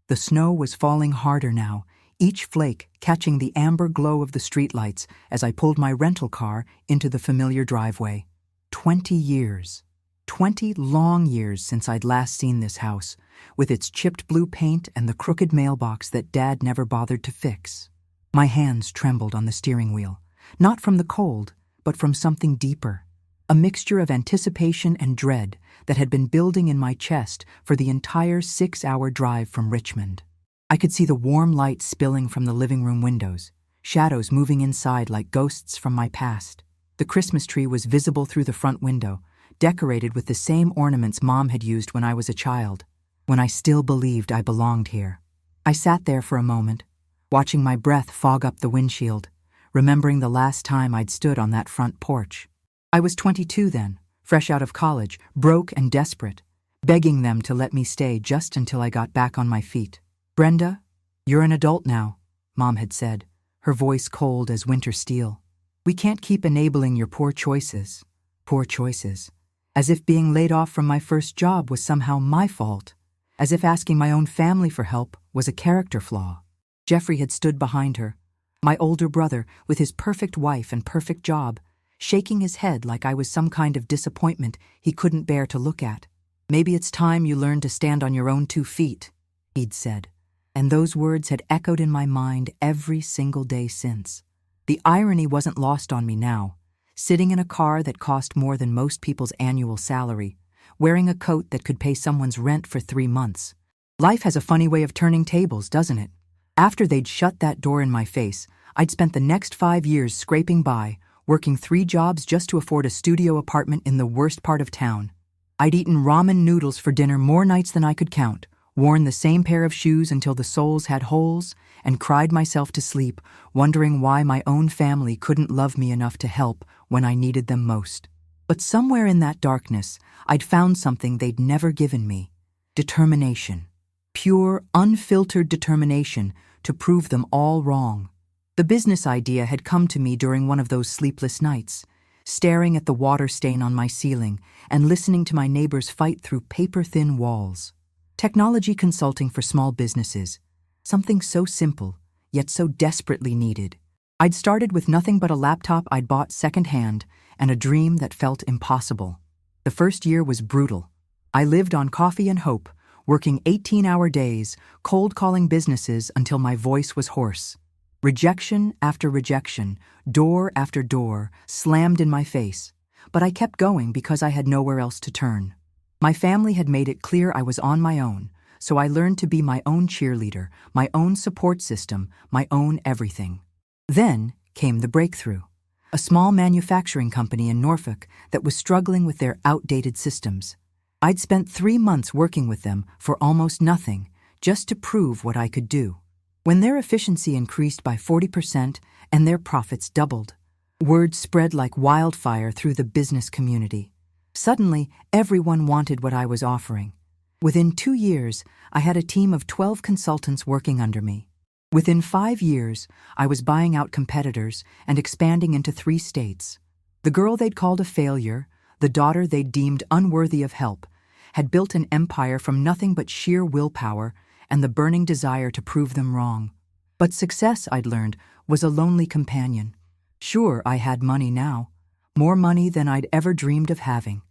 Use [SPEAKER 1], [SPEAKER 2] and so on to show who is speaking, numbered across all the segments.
[SPEAKER 1] The snow was falling harder now, each flake catching the amber glow of the streetlights as I pulled my rental car into the familiar driveway. 20 years. 20 long years since I'd last seen this house, with its chipped blue paint and the crooked mailbox that Dad never bothered to fix. My hands trembled on the steering wheel, not from the cold, but from something deeper. A mixture of anticipation and dread that had been building in my chest for the entire 6-hour drive from Richmond. I could see the warm light spilling from the living room windows, shadows moving inside like ghosts from my past. The Christmas tree was visible through the front window, decorated with the same ornaments Mom had used when I was a child, when I still believed I belonged here. I sat there for a moment, watching my breath fog up the windshield, remembering the last time I'd stood on that front porch. I was 22 then, fresh out of college, broke and desperate, begging them to let me stay just until I got back on my feet. "Brenda, you're an adult now," Mom had said, her voice cold as winter steel. "We can't keep enabling your poor choices." Poor choices. As if being laid off from my first job was somehow my fault. As if asking my own family for help was a character flaw. Jeffrey had stood behind her, my older brother with his perfect wife and perfect job, shaking his head like I was some kind of disappointment he couldn't bear to look at. "Maybe it's time you learned to stand on your own 2 feet, he'd said. And those words had echoed in my mind every single day since. The irony wasn't lost on me now, sitting in a car that cost more than most people's annual salary, wearing a coat that could pay someone's rent for 3 months. Life has a funny way of turning tables, doesn't it? After they'd shut that door in my face, I'd spent the next 5 years scraping by, working 3 jobs just to afford a studio apartment in the worst part of town. I'd eaten ramen noodles for dinner more nights than I could count, worn the same pair of shoes until the soles had holes, and cried myself to sleep, wondering why my own family couldn't love me enough to help when I needed them most. But somewhere in that darkness, I'd found something they'd never given me: determination. Pure, unfiltered determination to prove them all wrong. The business idea had come to me during one of those sleepless nights, staring at the water stain on my ceiling and listening to my neighbors fight through paper-thin walls. Technology consulting for small businesses, something so simple, yet so desperately needed. I'd started with nothing but a laptop I'd bought secondhand and a dream that felt impossible. The first year was brutal. I lived on coffee and hope, working 18-hour days, cold-calling businesses until my voice was hoarse. Rejection after rejection, door after door, slammed in my face, but I kept going because I had nowhere else to turn. My family had made it clear I was on my own, so I learned to be my own cheerleader, my own support system, my own everything. Then came the breakthrough. A small manufacturing company in Norfolk that was struggling with their outdated systems. I'd spent 3 months working with them for almost nothing, just to prove what I could do. When their efficiency increased by 40% and their profits doubled, word spread like wildfire through the business community. Suddenly, everyone wanted what I was offering. Within 2 years, I had a team of 12 consultants working under me. Within 5 years, I was buying out competitors and expanding into 3 states. The girl they'd called a failure, the daughter they'd deemed unworthy of help, had built an empire from nothing but sheer willpower and the burning desire to prove them wrong. But success, I'd learned, was a lonely companion. Sure, I had money now, more money than I'd ever dreamed of having.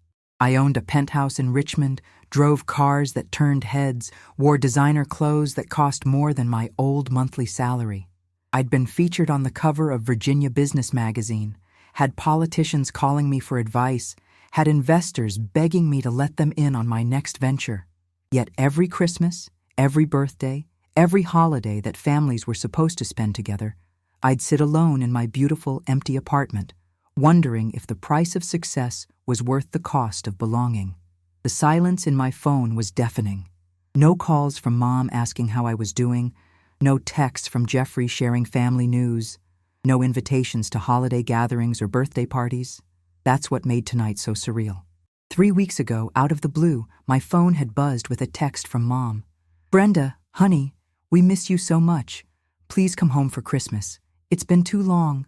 [SPEAKER 1] I owned a penthouse in Richmond, drove cars that turned heads, wore designer clothes that cost more than my old monthly salary. I'd been featured on the cover of Virginia Business Magazine, had politicians calling me for advice, had investors begging me to let them in on my next venture. Yet every Christmas, every birthday, every holiday that families were supposed to spend together, I'd sit alone in my beautiful, empty apartment, wondering if the price of success was worth the cost of belonging. The silence in my phone was deafening. No calls from Mom asking how I was doing, no texts from Jeffrey sharing family news, no invitations to holiday gatherings or birthday parties. That's what made tonight so surreal. 3 weeks ago, out of the blue, my phone had buzzed with a text from Mom. "Brenda, honey, we miss you so much. Please come home for Christmas. It's been too long."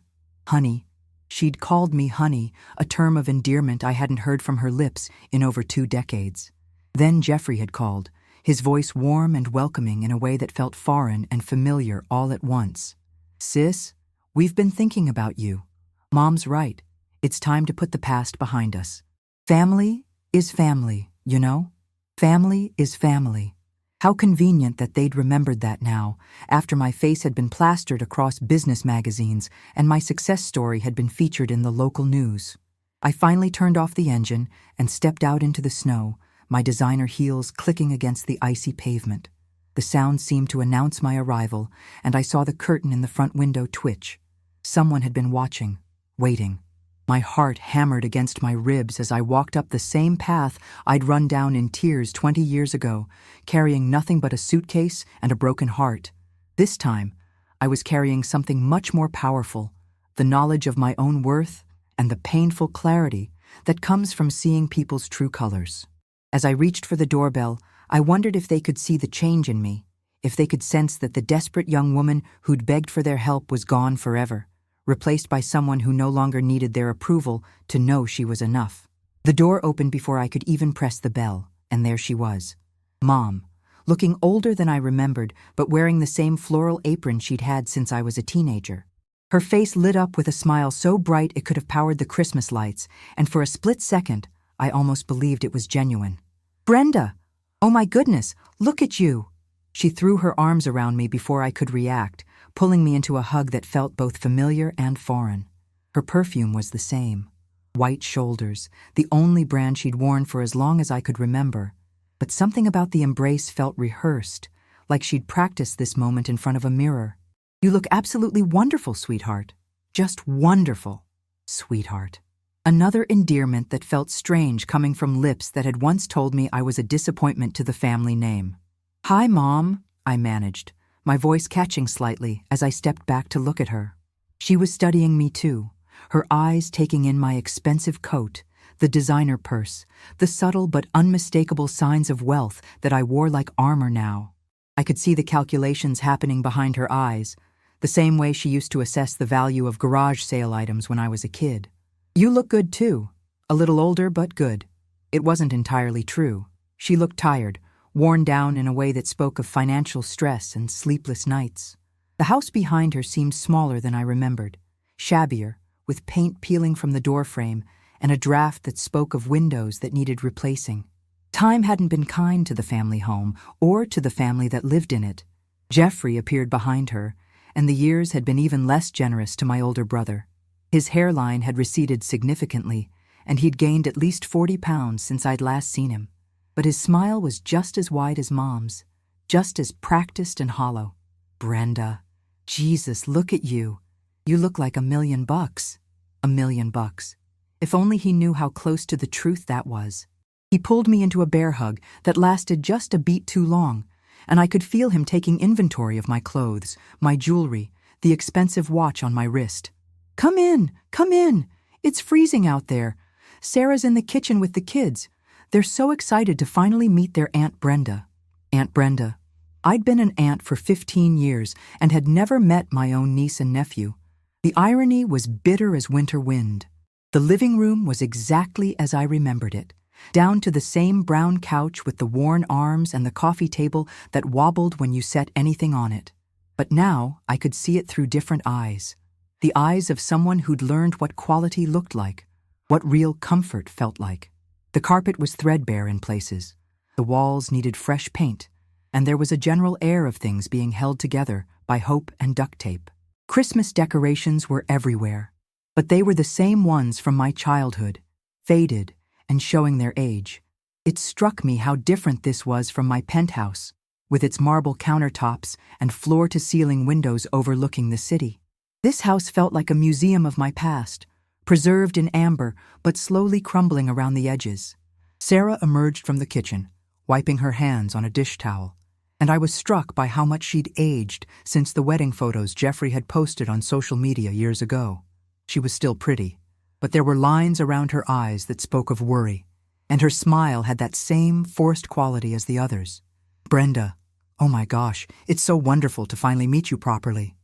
[SPEAKER 1] Honey. She'd called me honey, a term of endearment I hadn't heard from her lips in over 2 decades. Then Jeffrey had called, his voice warm and welcoming in a way that felt foreign and familiar all at once. "Sis, we've been thinking about you. Mom's right. It's time to put the past behind us. Family is family, you know? Family is family." How convenient that they'd remembered that now, after my face had been plastered across business magazines and my success story had been featured in the local news. I finally turned off the engine and stepped out into the snow, my designer heels clicking against the icy pavement. The sound seemed to announce my arrival, and I saw the curtain in the front window twitch. Someone had been watching, waiting. My heart hammered against my ribs as I walked up the same path I'd run down in tears 20 years ago, carrying nothing but a suitcase and a broken heart. This time, I was carrying something much more powerful, the knowledge of my own worth and the painful clarity that comes from seeing people's true colors. As I reached for the doorbell, I wondered if they could see the change in me, if they could sense that the desperate young woman who'd begged for their help was gone forever, replaced by someone who no longer needed their approval to know she was enough. The door opened before I could even press the bell, and there she was. Mom, looking older than I remembered, but wearing the same floral apron she'd had since I was a teenager. Her face lit up with a smile so bright it could have powered the Christmas lights, and for a split second, I almost believed it was genuine. "Brenda! Oh my goodness, look at you!" She threw her arms around me before I could react, pulling me into a hug that felt both familiar and foreign. Her perfume was the same. White shoulders, the only brand she'd worn for as long as I could remember. But something about the embrace felt rehearsed, like she'd practiced this moment in front of a mirror. "You look absolutely wonderful, sweetheart. Just wonderful, sweetheart." Another endearment that felt strange coming from lips that had once told me I was a disappointment to the family name. "Hi, Mom," I managed, my voice catching slightly as I stepped back to look at her. She was studying me too, her eyes taking in my expensive coat, the designer purse, the subtle but unmistakable signs of wealth that I wore like armor now. I could see the calculations happening behind her eyes, the same way she used to assess the value of garage sale items when I was a kid. "You look good too. A little older, but good." It wasn't entirely true. She looked tired, worn down in a way that spoke of financial stress and sleepless nights. The house behind her seemed smaller than I remembered, shabbier, with paint peeling from the doorframe and a draft that spoke of windows that needed replacing. Time hadn't been kind to the family home or to the family that lived in it. Jeffrey appeared behind her, and the years had been even less generous to my older brother. His hairline had receded significantly, and he'd gained at least 40 pounds since I'd last seen him. But his smile was just as wide as Mom's, just as practiced and hollow. "Brenda, Jesus, look at you. You look like $1,000,000. $1,000,000. If only he knew how close to the truth that was. He pulled me into a bear hug that lasted just a beat too long, and I could feel him taking inventory of my clothes, my jewelry, the expensive watch on my wrist. Come in. It's freezing out there. Sarah's in the kitchen with the kids. They're so excited to finally meet their Aunt Brenda." Aunt Brenda. I'd been an aunt for 15 years and had never met my own niece and nephew. The irony was bitter as winter wind. The living room was exactly as I remembered it, down to the same brown couch with the worn arms and the coffee table that wobbled when you set anything on it. But now I could see it through different eyes. The eyes of someone who'd learned what quality looked like, what real comfort felt like. The carpet was threadbare in places, the walls needed fresh paint, and there was a general air of things being held together by hope and duct tape. Christmas decorations were everywhere, but they were the same ones from my childhood, faded and showing their age. It struck me how different this was from my penthouse, with its marble countertops and floor-to-ceiling windows overlooking the city. This house felt like a museum of my past, preserved in amber but slowly crumbling around the edges. Sarah emerged from the kitchen, wiping her hands on a dish towel, and I was struck by how much she'd aged since the wedding photos Jeffrey had posted on social media years ago. She was still pretty, but there were lines around her eyes that spoke of worry, and her smile had that same forced quality as the others. "Brenda, oh my gosh, it's so wonderful to finally meet you properly."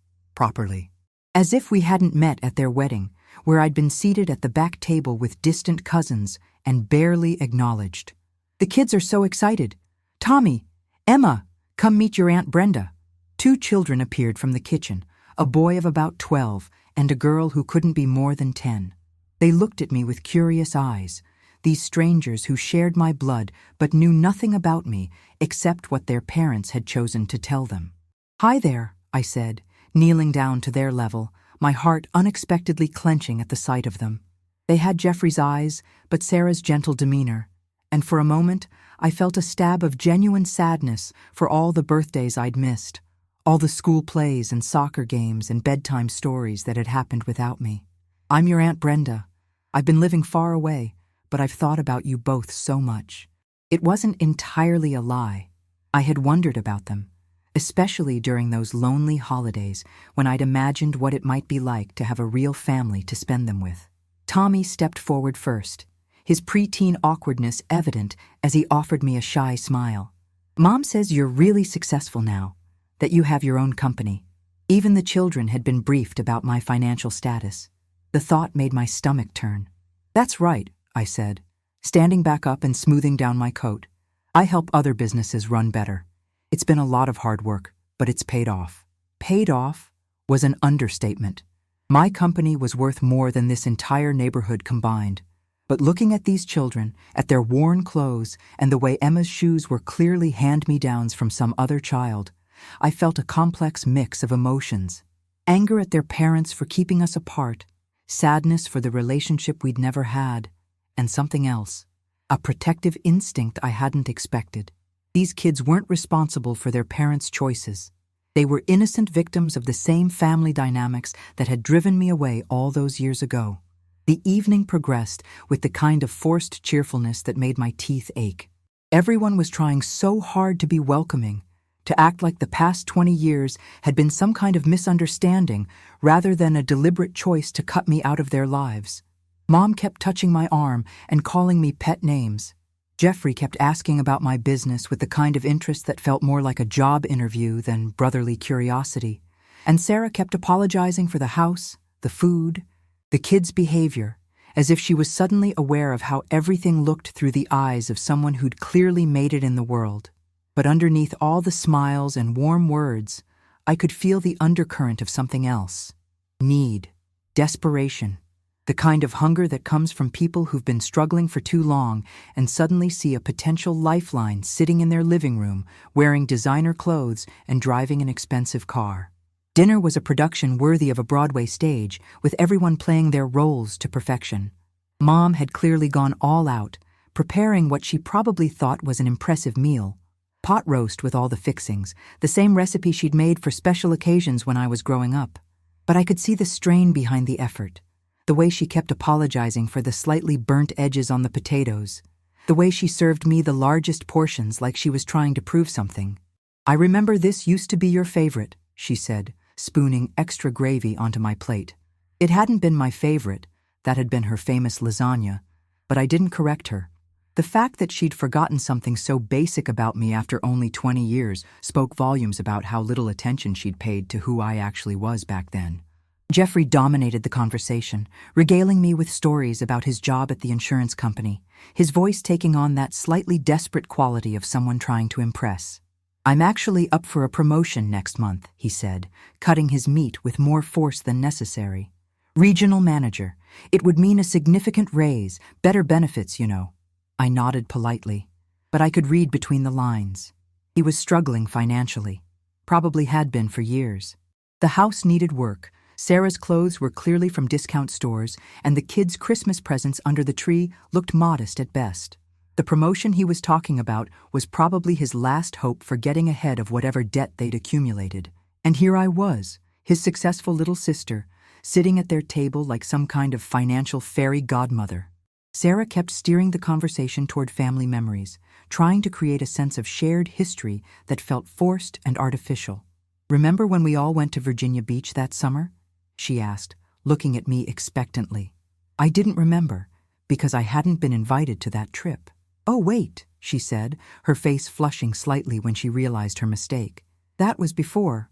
[SPEAKER 1] As if we hadn't met at their wedding, where I'd been seated at the back table with distant cousins and barely acknowledged. "The kids are so excited. Tommy, "Emma, come meet your Aunt Brenda." Two children appeared from the kitchen, a boy of about 12 and a girl who couldn't be more than 10. They looked at me with curious eyes, these strangers who shared my blood but knew nothing about me except what their parents had chosen to tell them. "Hi there," I said, kneeling down to their level, my heart unexpectedly clenching at the sight of them. They had Jeffrey's eyes, but Sarah's gentle demeanor, and for a moment I felt a stab of genuine sadness for all the birthdays I'd missed, all the school plays and soccer games and bedtime stories that had happened without me. "I'm your Aunt Brenda. I've been living far away, but I've thought about you both so much." It wasn't entirely a lie. I had wondered about them, especially during those lonely holidays when I'd imagined what it might be like to have a real family to spend them with. Tommy stepped forward first, his preteen awkwardness evident as he offered me a shy smile. "Mom says you're really successful now, that you have your own company." Even the children had been briefed about my financial status. The thought made my stomach turn. "That's right," I said, standing back up and smoothing down my coat. "I help other businesses run better. It's been a lot of hard work, but it's paid off." Paid off was an understatement. My company was worth more than this entire neighborhood combined. But looking at these children, at their worn clothes, and the way Emma's shoes were clearly hand-me-downs from some other child, I felt a complex mix of emotions. Anger at their parents for keeping us apart, sadness for the relationship we'd never had, and something else, a protective instinct I hadn't expected. These kids weren't responsible for their parents' choices. They were innocent victims of the same family dynamics that had driven me away all those years ago. The evening progressed with the kind of forced cheerfulness that made my teeth ache. Everyone was trying so hard to be welcoming, to act like the past 20 years had been some kind of misunderstanding rather than a deliberate choice to cut me out of their lives. Mom kept touching my arm and calling me pet names. Jeffrey kept asking about my business with the kind of interest that felt more like a job interview than brotherly curiosity. And Sarah kept apologizing for the house, the food, the kids' behavior, as if she was suddenly aware of how everything looked through the eyes of someone who'd clearly made it in the world. But underneath all the smiles and warm words, I could feel the undercurrent of something else. Need, desperation, the kind of hunger that comes from people who've been struggling for too long and suddenly see a potential lifeline sitting in their living room, wearing designer clothes and driving an expensive car. Dinner was a production worthy of a Broadway stage, with everyone playing their roles to perfection. Mom had clearly gone all out, preparing what she probably thought was an impressive meal. Pot roast with all the fixings, the same recipe she'd made for special occasions when I was growing up. But I could see the strain behind the effort. The way she kept apologizing for the slightly burnt edges on the potatoes. The way she served me the largest portions like she was trying to prove something. "I remember this used to be your favorite," she said, spooning extra gravy onto my plate. It hadn't been my favorite, that had been her famous lasagna, but I didn't correct her. The fact that she'd forgotten something so basic about me after only 20 years spoke volumes about how little attention she'd paid to who I actually was back then. Jeffrey dominated the conversation, regaling me with stories about his job at the insurance company, his voice taking on that slightly desperate quality of someone trying to impress. "I'm actually up for a promotion next month," he said, cutting his meat with more force than necessary. "Regional manager. It would mean a significant raise, better benefits, you know." I nodded politely, but I could read between the lines. He was struggling financially. Probably had been for years. The house needed work. Sarah's clothes were clearly from discount stores, and the kids' Christmas presents under the tree looked modest at best. The promotion he was talking about was probably his last hope for getting ahead of whatever debt they'd accumulated. And here I was, his successful little sister, sitting at their table like some kind of financial fairy godmother. Sarah kept steering the conversation toward family memories, trying to create a sense of shared history that felt forced and artificial. "Remember when we all went to Virginia Beach that summer?" she asked, looking at me expectantly. I didn't remember, because I hadn't been invited to that trip. "Oh, wait," she said, her face flushing slightly when she realized her mistake. "That was before.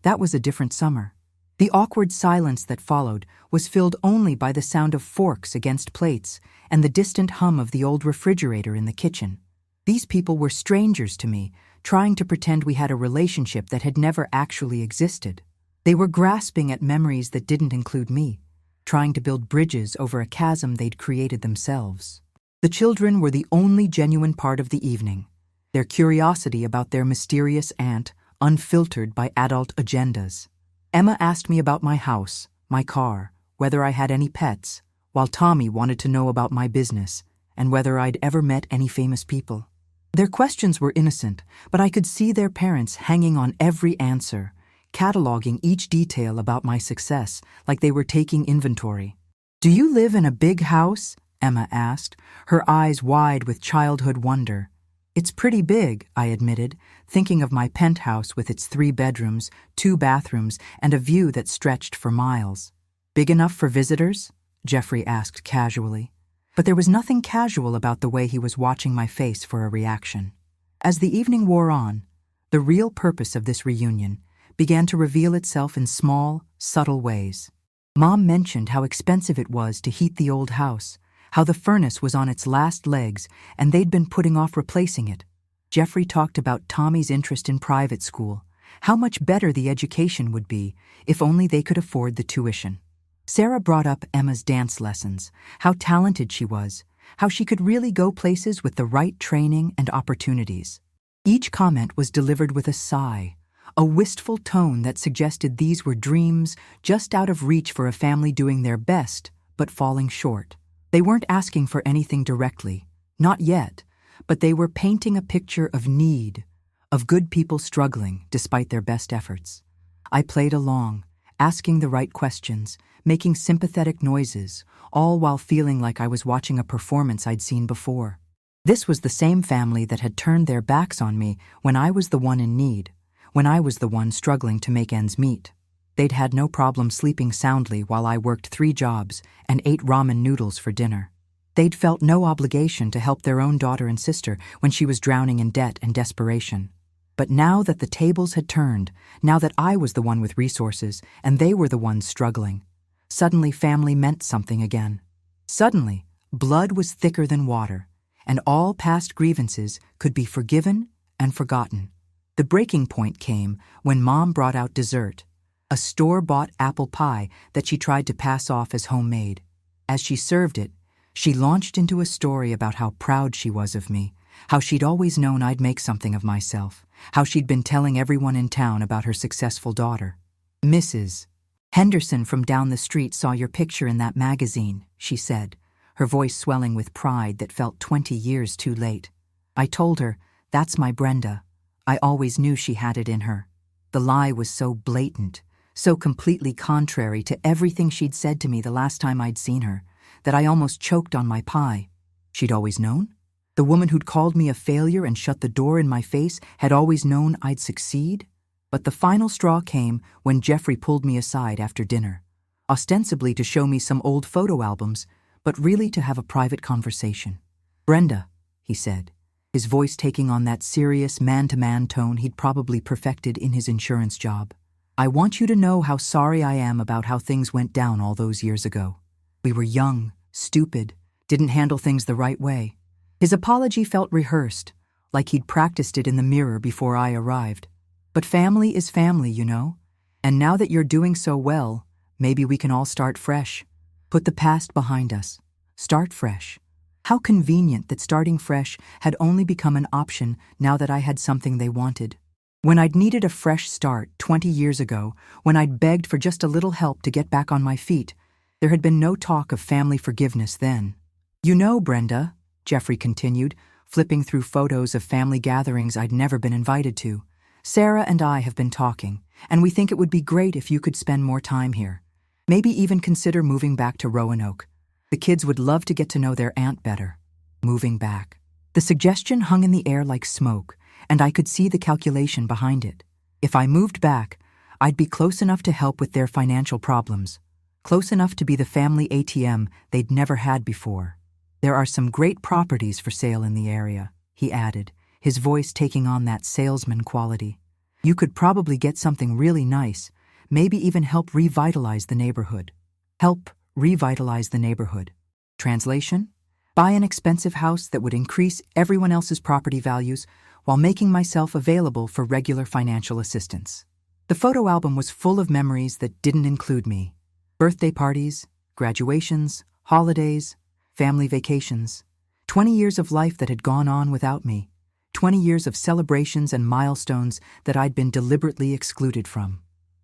[SPEAKER 1] That was a different summer." The awkward silence that followed was filled only by the sound of forks against plates and the distant hum of the old refrigerator in the kitchen. These people were strangers to me, trying to pretend we had a relationship that had never actually existed. They were grasping at memories that didn't include me, trying to build bridges over a chasm they'd created themselves. The children were the only genuine part of the evening, their curiosity about their mysterious aunt, unfiltered by adult agendas. Emma asked me about my house, my car, whether I had any pets, while Tommy wanted to know about my business and whether I'd ever met any famous people. Their questions were innocent, but I could see their parents hanging on every answer, cataloging each detail about my success like they were taking inventory. "Do you live in a big house?" Emma asked, her eyes wide with childhood wonder. "It's pretty big," I admitted, thinking of my penthouse with its 3 bedrooms, 2 bathrooms, and a view that stretched for miles. "Big enough for visitors?" Jeffrey asked casually. But there was nothing casual about the way he was watching my face for a reaction. As the evening wore on, the real purpose of this reunion began to reveal itself in small, subtle ways. Mom mentioned how expensive it was to heat the old house, how the furnace was on its last legs and they'd been putting off replacing it. Jeffrey talked about Tommy's interest in private school, how much better the education would be if only they could afford the tuition. Sarah brought up Emma's dance lessons, how talented she was, how she could really go places with the right training and opportunities. Each comment was delivered with a sigh, a wistful tone that suggested these were dreams just out of reach for a family doing their best, but falling short. They weren't asking for anything directly, not yet, but they were painting a picture of need, of good people struggling despite their best efforts. I played along, asking the right questions, making sympathetic noises, all while feeling like I was watching a performance I'd seen before. This was the same family that had turned their backs on me when I was the one in need, when I was the one struggling to make ends meet. They'd had no problem sleeping soundly while I worked 3 jobs and ate ramen noodles for dinner. They'd felt no obligation to help their own daughter and sister when she was drowning in debt and desperation. But now that the tables had turned, now that I was the one with resources and they were the ones struggling, suddenly family meant something again. Suddenly, blood was thicker than water, and all past grievances could be forgiven and forgotten. The breaking point came when Mom brought out dessert, a store-bought apple pie that she tried to pass off as homemade. As she served it, she launched into a story about how proud she was of me, how she'd always known I'd make something of myself, how she'd been telling everyone in town about her successful daughter. "Mrs. Henderson from down the street saw your picture in that magazine," she said, her voice swelling with pride that felt 20 years too late. I told her, "That's my Brenda. I always knew she had it in her." The lie was so blatant, so completely contrary to everything she'd said to me the last time I'd seen her, that I almost choked on my pie. She'd always known? The woman who'd called me a failure and shut the door in my face had always known I'd succeed? But the final straw came when Jeffrey pulled me aside after dinner, ostensibly to show me some old photo albums, but really to have a private conversation. "Brenda," he said, his voice taking on that serious man-to-man tone he'd probably perfected in his insurance job. "I want you to know how sorry I am about how things went down all those years ago. We were young, stupid, didn't handle things the right way." His apology felt rehearsed, like he'd practiced it in the mirror before I arrived. "But family is family, you know. And now that you're doing so well, maybe we can all start fresh. Put the past behind us. Start fresh." How convenient that starting fresh had only become an option now that I had something they wanted. When I'd needed a fresh start 20 years ago, when I'd begged for just a little help to get back on my feet, there had been no talk of family forgiveness then. "You know, Brenda," Jeffrey continued, flipping through photos of family gatherings I'd never been invited to, "Sarah and I have been talking, and we think it would be great if you could spend more time here. Maybe even consider moving back to Roanoke. The kids would love to get to know their aunt better." Moving back. The suggestion hung in the air like smoke, and I could see the calculation behind it. If I moved back, I'd be close enough to help with their financial problems, close enough to be the family ATM they'd never had before. "There are some great properties for sale in the area," he added, his voice taking on that salesman quality. "You could probably get something really nice, maybe even help revitalize the neighborhood." Help revitalize the neighborhood. Translation? Buy an expensive house that would increase everyone else's property values while making myself available for regular financial assistance. The photo album was full of memories that didn't include me. Birthday parties, graduations, holidays, family vacations. 20 years of life that had gone on without me. 20 years of celebrations and milestones that I'd been deliberately excluded from.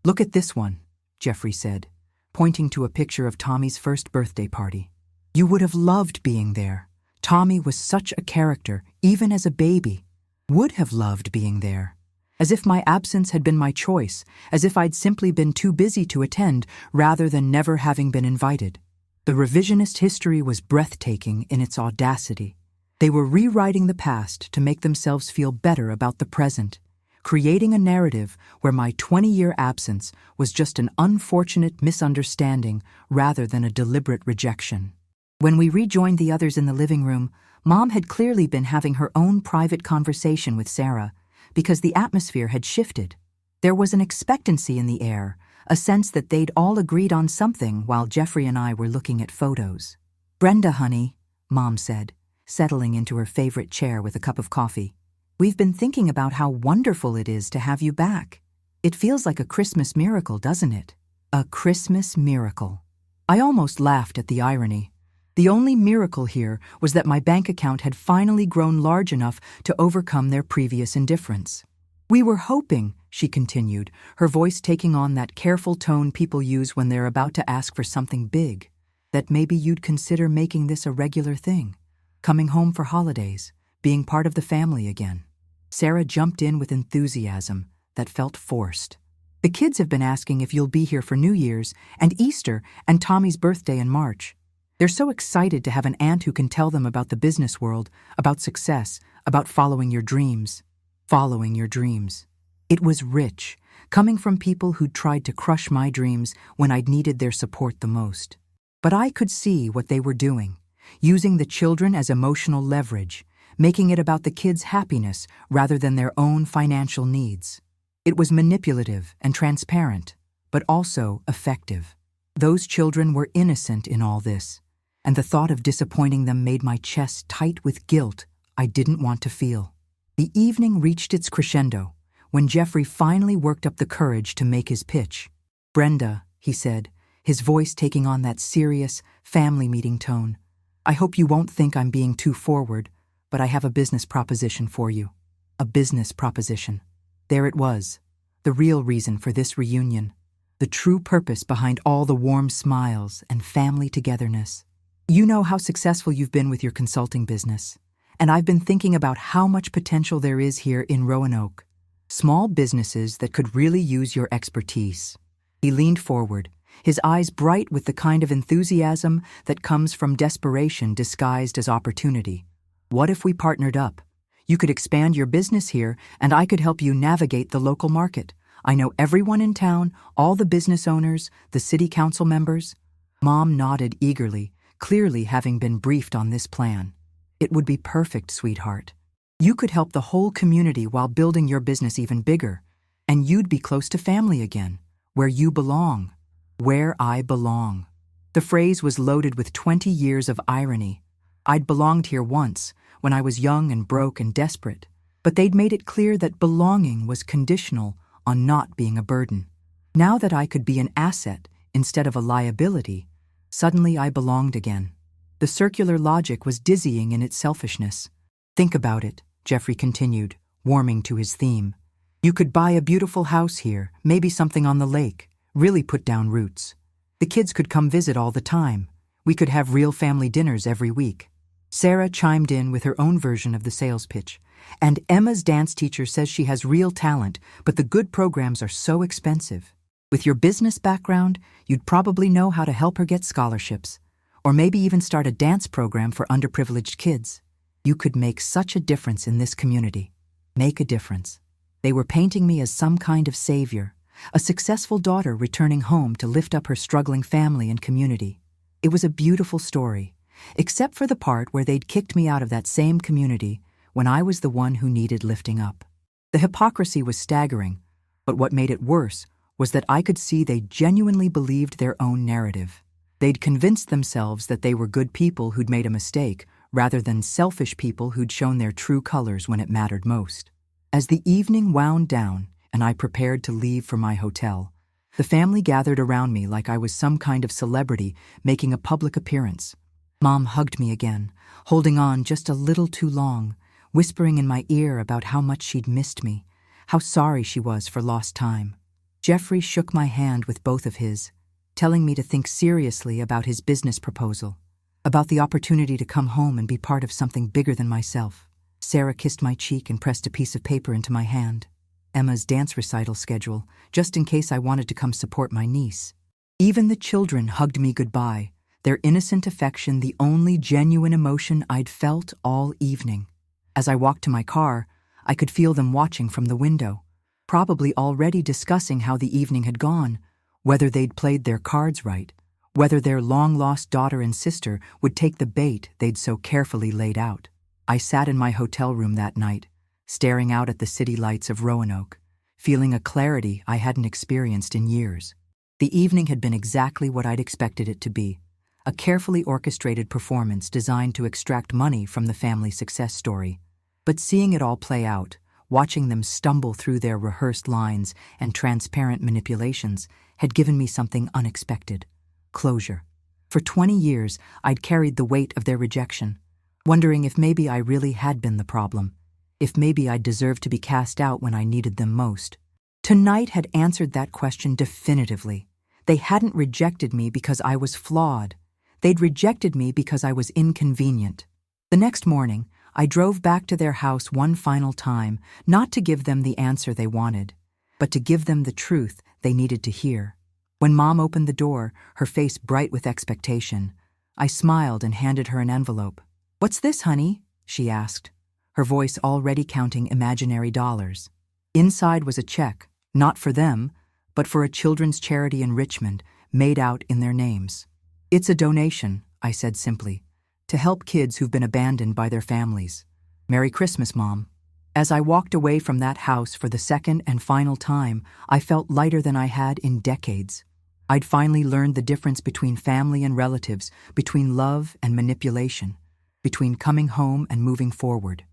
[SPEAKER 1] "Look at this one," Jeffrey said, pointing to a picture of Tommy's first birthday party. "You would have loved being there. Tommy was such a character, even as a baby. Would have loved being there. As if my absence had been my choice, as if I'd simply been too busy to attend rather than never having been invited." The revisionist history was breathtaking in its audacity. They were rewriting the past to make themselves feel better about the present, creating a narrative where my 20-year absence was just an unfortunate misunderstanding rather than a deliberate rejection. When we rejoined the others in the living room, Mom had clearly been having her own private conversation with Sarah because the atmosphere had shifted. There was an expectancy in the air, a sense that they'd all agreed on something while Jeffrey and I were looking at photos. "Brenda, honey," Mom said, settling into her favorite chair with a cup of coffee. "We've been thinking about how wonderful it is to have you back. It feels like a Christmas miracle, doesn't it?" A Christmas miracle. I almost laughed at the irony. The only miracle here was that my bank account had finally grown large enough to overcome their previous indifference. "We were hoping," she continued, her voice taking on that careful tone people use when they're about to ask for something big, "that maybe you'd consider making this a regular thing. Coming home for holidays, being part of the family again." Sarah jumped in with enthusiasm that felt forced. "The kids have been asking if you'll be here for New Year's and Easter and Tommy's birthday in March. They're so excited to have an aunt who can tell them about the business world, about success, about following your dreams." Following your dreams. It was rich, coming from people who'd tried to crush my dreams when I'd needed their support the most. But I could see what they were doing, using the children as emotional leverage, making it about the kids' happiness rather than their own financial needs. It was manipulative and transparent, but also effective. Those children were innocent in all this, and the thought of disappointing them made my chest tight with guilt I didn't want to feel. The evening reached its crescendo when Jeffrey finally worked up the courage to make his pitch. "Brenda," he said, his voice taking on that serious, family meeting tone, "I hope you won't think I'm being too forward, but I have a business proposition for you." A business proposition. There it was, the real reason for this reunion, the true purpose behind all the warm smiles and family togetherness. "You know how successful you've been with your consulting business, and I've been thinking about how much potential there is here in Roanoke. Small businesses that could really use your expertise." He leaned forward, his eyes bright with the kind of enthusiasm that comes from desperation disguised as opportunity. "What if we partnered up? You could expand your business here, and I could help you navigate the local market. I know everyone in town, all the business owners, the city council members." Mom nodded eagerly, clearly having been briefed on this plan. "It would be perfect, sweetheart. You could help the whole community while building your business even bigger, and you'd be close to family again, where you belong. Where I belong." The phrase was loaded with 20 years of irony. I'd belonged here once, when I was young and broke and desperate, but they'd made it clear that belonging was conditional on not being a burden. Now that I could be an asset instead of a liability, suddenly I belonged again. The circular logic was dizzying in its selfishness. "Think about it," Jeffrey continued, warming to his theme. "You could buy a beautiful house here, maybe something on the lake, really put down roots. The kids could come visit all the time. We could have real family dinners every week." Sarah chimed in with her own version of the sales pitch. "And Emma's dance teacher says she has real talent, but the good programs are so expensive. With your business background, you'd probably know how to help her get scholarships, or maybe even start a dance program for underprivileged kids. You could make such a difference in this community." Make a difference. They were painting me as some kind of savior, a successful daughter returning home to lift up her struggling family and community. It was a beautiful story, except for the part where they'd kicked me out of that same community when I was the one who needed lifting up. The hypocrisy was staggering, but what made it worse was that I could see they genuinely believed their own narrative. They'd convinced themselves that they were good people who'd made a mistake, rather than selfish people who'd shown their true colors when it mattered most. As the evening wound down and I prepared to leave for my hotel, the family gathered around me like I was some kind of celebrity making a public appearance. Mom hugged me again, holding on just a little too long, whispering in my ear about how much she'd missed me, how sorry she was for lost time. Jeffrey shook my hand with both of his, telling me to think seriously about his business proposal, about the opportunity to come home and be part of something bigger than myself. Sarah kissed my cheek and pressed a piece of paper into my hand. Emma's dance recital schedule, just in case I wanted to come support my niece. Even the children hugged me goodbye, their innocent affection the only genuine emotion I'd felt all evening. As I walked to my car, I could feel them watching from the window, probably already discussing how the evening had gone, whether they'd played their cards right, whether their long-lost daughter and sister would take the bait they'd so carefully laid out. I sat in my hotel room that night, staring out at the city lights of Roanoke, feeling a clarity I hadn't experienced in years. The evening had been exactly what I'd expected it to be, a carefully orchestrated performance designed to extract money from the family success story. But seeing it all play out, watching them stumble through their rehearsed lines and transparent manipulations, had given me something unexpected: closure. For 20 years, I'd carried the weight of their rejection, wondering if maybe I really had been the problem, if maybe I deserved to be cast out when I needed them most. Tonight had answered that question definitively. They hadn't rejected me because I was flawed. They'd rejected me because I was inconvenient. The next morning, I drove back to their house one final time, not to give them the answer they wanted, but to give them the truth they needed to hear. When Mom opened the door, her face bright with expectation, I smiled and handed her an envelope. "What's this, honey?" she asked, her voice already counting imaginary dollars. Inside was a check, not for them, but for a children's charity in Richmond, made out in their names. "It's a donation," I said simply, "to help kids who've been abandoned by their families. Merry Christmas, Mom." As I walked away from that house for the second and final time, I felt lighter than I had in decades. I'd finally learned the difference between family and relatives, between love and manipulation, between coming home and moving forward.